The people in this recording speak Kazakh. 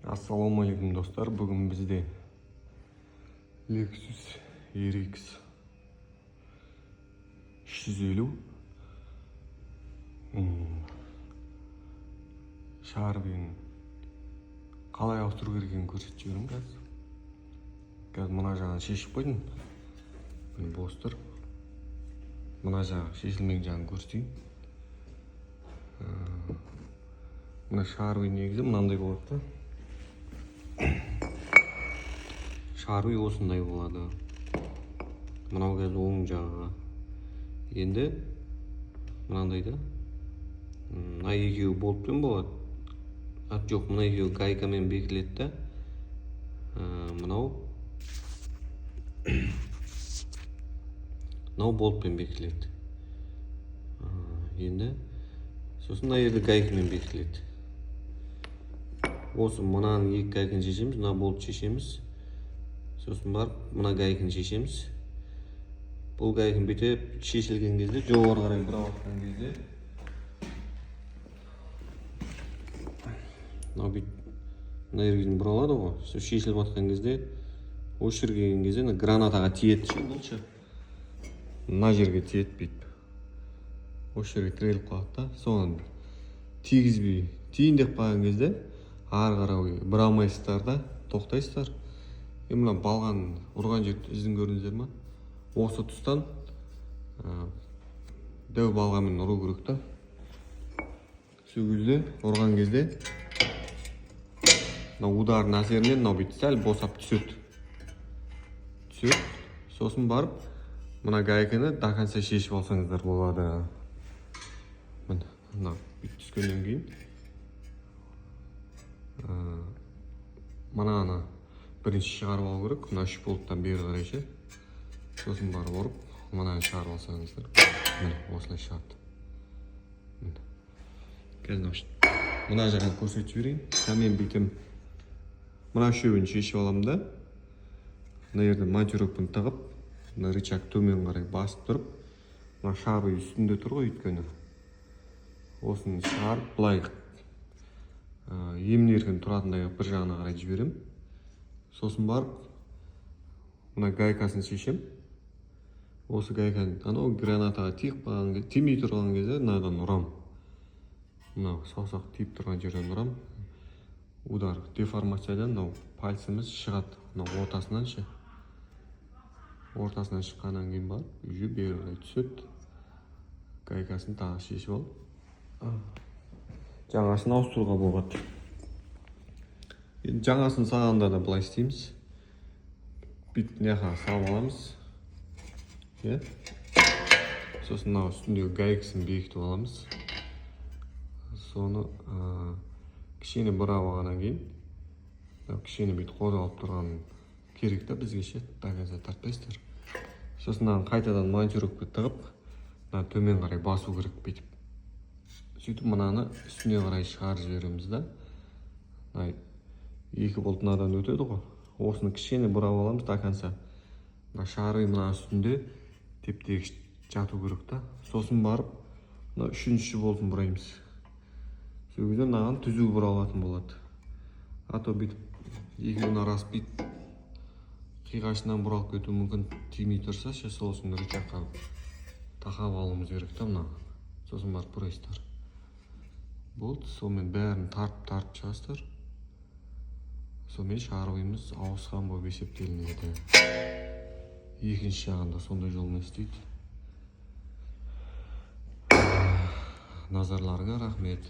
Ассалаумағалейкум достар, бүгін бізде Lexus RX 350 Sharpie'nin қалай ауыстыру керек екенін көрсетіп жіберем қазір мына жағын шешіп қойдым. Бос тұр. Мына жағы шешілмеген жағын көрсетейін. Мына Sharpie негізі мынандай болады. Sharpie осындай болады. Мынау қазір оң жағы. Енді мынандай да. Мына екеуі болтпен болады. Жоқ, мына екеуі гайкамен бекіледі да. Мынау болтпен бекіледі. Енді сосын мына жерде гайкамен бекіледі. Осы мынаның екі гайканы шешеміз, мына болт шешеміз. Сосын барып мына гайканы шешеміз. Бұл гайканы бүйтіп шешілген кезде, жоғары қарай бұрап атқан кезде мына жерден бұралады ғой. Сол шешіліп атқан кезде, осы жерге келген кезде гранатаға тиеді ше, бұл ше. Мына жерге тиеді бүйтіп. Осы жерге тіреліп қалады да. Соған тигізбей, тиін деп қалған кезде ары қарай бұра алмайсыздар да, тоқтайсыздар. Мына балған ұрған жерді ізін көрдіңіздер ме? Осы тұстан дәу балғамен ұру керек та. Сол кезде ұрған кезде удардың әсерінен мынау бүйтіп сәл босап түседі. Сосын барып мына гайканы до конца шешіп алсаңыздар болады. Мына бүйтіп түскеннен кейін мынаны бірінші шығарып алу керек. Мына үш болттан бері қарай ше. Сосын барып ұрып, мынаны шығарып алсаңыздар. Міне осылай шығады. Қазір мына жағын көрсетіп жіберейін. Мен бүйтем. Мына үшеуін шешіп аламын да. Мына жерден монтировканы тығып, мына рычаг төмен қарай басып тұрып, мына Sharpie үстінде тұр ғой өйткені. Осыны шығарып, былай емін-еркін тұратындай бір жағына қарай жіберем. Сосын барып, мына гайкасын шешем. Осы гайканы анау гранатаға тимей тұрған кезде мынадан ұрам. Мынау саусақ тиіп тұрған жерден ұрам. Удар деформациядан мынау пальцымыз шығады. Мынау ортасынан ше. Ортасынан шыққаннан кейін барып, үйге бері қарай түседі. Гайкасын тағы шешіп алып, жаңасын ауыстыруға болады. Енді жаңасын салғанда да былай істейміз. Бүйтіп мынақа салып аламыз. Сосын мынау үстіндегі гайкасын бекітіп аламыз. Соны кішкене бұрап алғаннан кейін, кішкене бүйтіп қозғалып тұрған керек та бізге ше, до конца тартпайсыздар. Сосын қайтадан монтировка тығып, төмен қарай басу керек бүйтіп. Сөйтіп мынаны үстіне қарай шығарып жібереміз да. Екі болт мынадан өтеді ғой. Осыны кішкене бұрап аламыз до конца. Sharpie мына үстінде теп-тегіс жату керек та. Сосын барып, үшінші болтын бұраймыз. Сол кезде мынаған түзу бұра алатын болады. А то бүйтіп екеуінің арасы бүйтіп қиғашынан бұралып кетуі мүмкін, тимей тұрса ше, сосын рычагқа тақап алуымыз керек та мына. Сосын барып бұрайсыздар. Болды, сонымен бәрін тартып шығасыздар. Сонымен Sharpie'міз ауысқан болып есептелінеді. Екінші жағында сондай жолмен істейді. Назарларыңа рахмет.